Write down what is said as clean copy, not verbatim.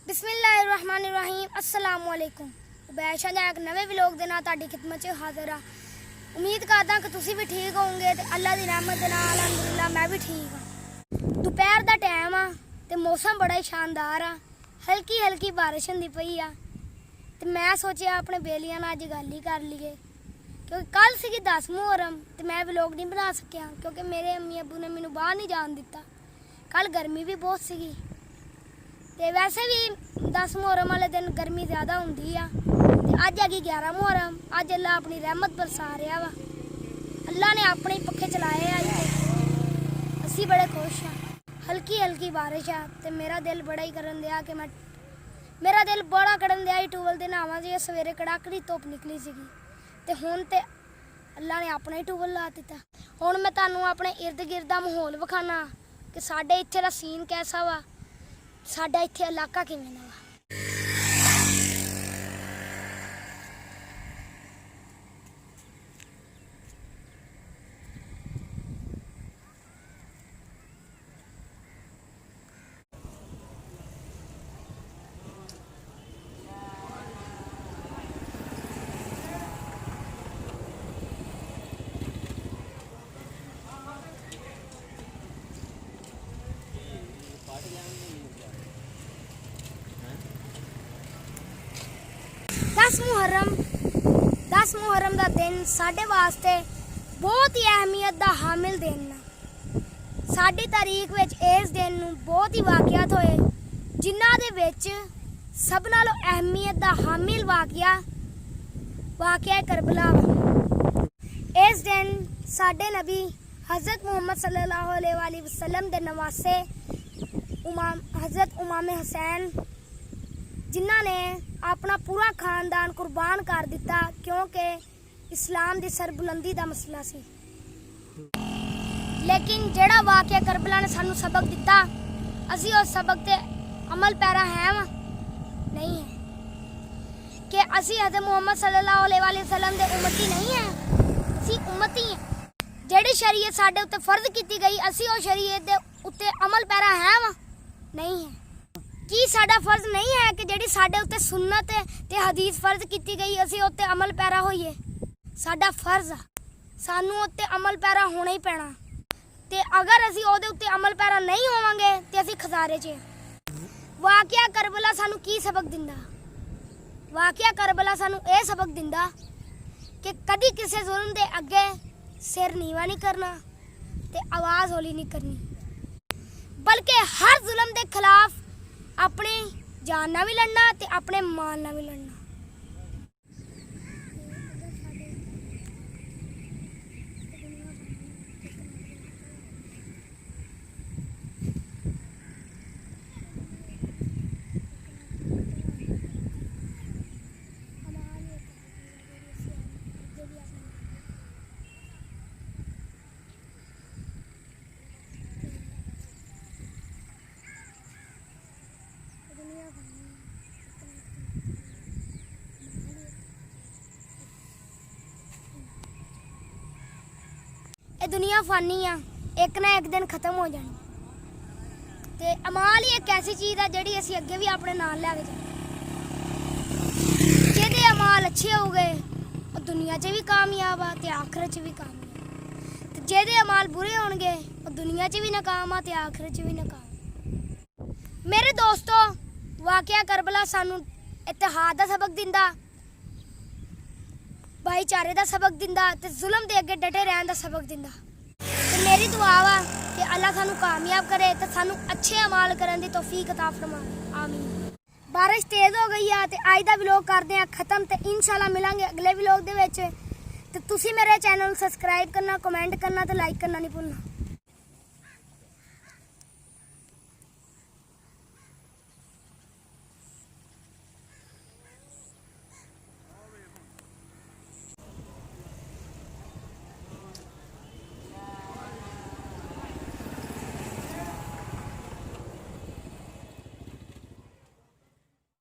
बिस्मिल्लाहिर्रहमानिर्रहीम अस्सलाम वालेकुम। बैशा दा एक नवे व्लॉग दे नाल तुहाडी खिदमत च हाज़र आ। उम्मीद करदा कि तुसी भी ठीक होवोगे ते अल्लाह दी रहमत दे नाल अल्हम्दुलिल्लाह मैं भी ठीक हां। दोपहर दा टाइम आ ते मौसम बड़ा ही शानदार आ। हल्की हल्की बारिश होंदी पई आ ते मैं सोचेआ अपने बेलियां नाल अज गल ही कर लीए, क्योंकि कल सी 10 मुहर्रम ते मैं व्लॉग नहीं बना सकिया क्योंकि मेरे अम्मी अब्बू ने मैनू बाहर नहीं जान दिता। कल गर्मी भी बहुत सी ते वैसे भी 10 मुहर्रम वाले दिन गर्मी ज़्यादा होंदी आ ते अज आ गई 11 मुहर्रम। अज अल्लाह अपनी रहमत बरसा रहा वा। अल्लाह ने अपने पक्खे चलाए अज असी बड़े खुश हाँ। हल्की हल्की बारिश आ ते मेरा दिल बड़ा ही करन दिया कि मेरा दिल बड़ा करन दिया ट्यूबल दे नहावां जी। सवेरे कड़ाकड़ी धुप निकली सीगी ते हुण ते अल्लाह ने अपना ही ट्यूबल ला दिता। हुण मैं तुहानूं अपने इर्द गिर्द दा माहौल विखाना कि साडे इत्थे दा सीन कैसा वा, साडा इत्थे इलाका किवें दा वा। दस मुहर्रम का दिन साढ़े वास्ते बहुत ही अहमियत का हामिल दिन है। साडी तारीख विच इस दिन नूं बहुत ही वाक़ियात होए, जिन्हां दे विच सब नालों अहमियत का हामिल वाक़िया करबला वा। इस दिन साडे नबी हज़रत मुहम्मद सल्लल्लाहु अलैहि वसल्लम दे नवासे हज़रत इमाम हुसैन जिन्हां ने अपना पूरा खानदान कुर्बान कर दिता क्योंकि इस्लाम की सरबुलंदी का मसला सी। लेकिन जेड़ा वाक़या करबला ने सानू सबक दिता, असी उस सबक ते अमल पैरा है वा नहीं है कि असी हज़रत मुहम्मद सल्लल्लाहु अलैहि वसल्लम दे उम्मती नहीं है, असी उम्मती हैं। जेड़ी शरीयत साडे उत्ते फर्ज की गई असी उस शरीयत दे उत्ते अमल पैरा है वा नहीं है। की साडा फर्ज नहीं है कि जेड़ी साडे उत्ते सुन्नत ते हदीस फर्ज की गई असी उत्ते अमल पैरा होइए? साडा फर्ज आ, सानू उत्ते अमल पैरा होना ही पैना ते अगर असी ओदे उत्ते अमल पैरा नहीं होवांगे ते असी खसारे च। वाक़िया करबला सानू की सबक दिंदा? वाक़िया करबला सानू ये सबक दिंदा कि कदी किसी जुल्म दे अगे सिर नीवा नहीं करना ते आवाज़ हौली नहीं करनी, बल्कि हर जुल्म दे खिलाफ अपने जान ना भी लड़ना ते अपने माल ना भी लड़ना। ये दुनिया फानी आ, एक ना एक दिन खत्म हो जानी ते अमाल ही एक ऐसी चीज़ है जिहड़ी असीं अगे भी अपने नाल लैके जानी। जेहदे अमाल अच्छे हो गए वो दुनिया च भी कामयाब आ ते आखिरत च भी कामयाब, ते जेहदे अमाल बुरे होणगे वो दुनिया च भी नाकाम आ ते आखिरत च भी नाकाम। मेरे दोस्तों, वाक़िया करबला सानू इत्तेहाद दा सबक दिंदा, भाईचारे का सबक दिंदा ते जुल्म दे अगे डटे रहन दा सबक दिंदा। ते मेरी दुआ वा कि अल्लाह सानू कामयाब करे ते सानू अच्छे अमाल करन दी तौफीक अता फरमाए, आमीन। बारिश तेज़ हो गई है ते अज दा व्लॉग करदे आ खत्म ते इंशाल्लाह मिलांगे अगले व्लॉग दे विच। ते तुसी मेरे चैनल सब्सक्राइब करना, कमेंट करना ते लाइक करना नहीं भुलना।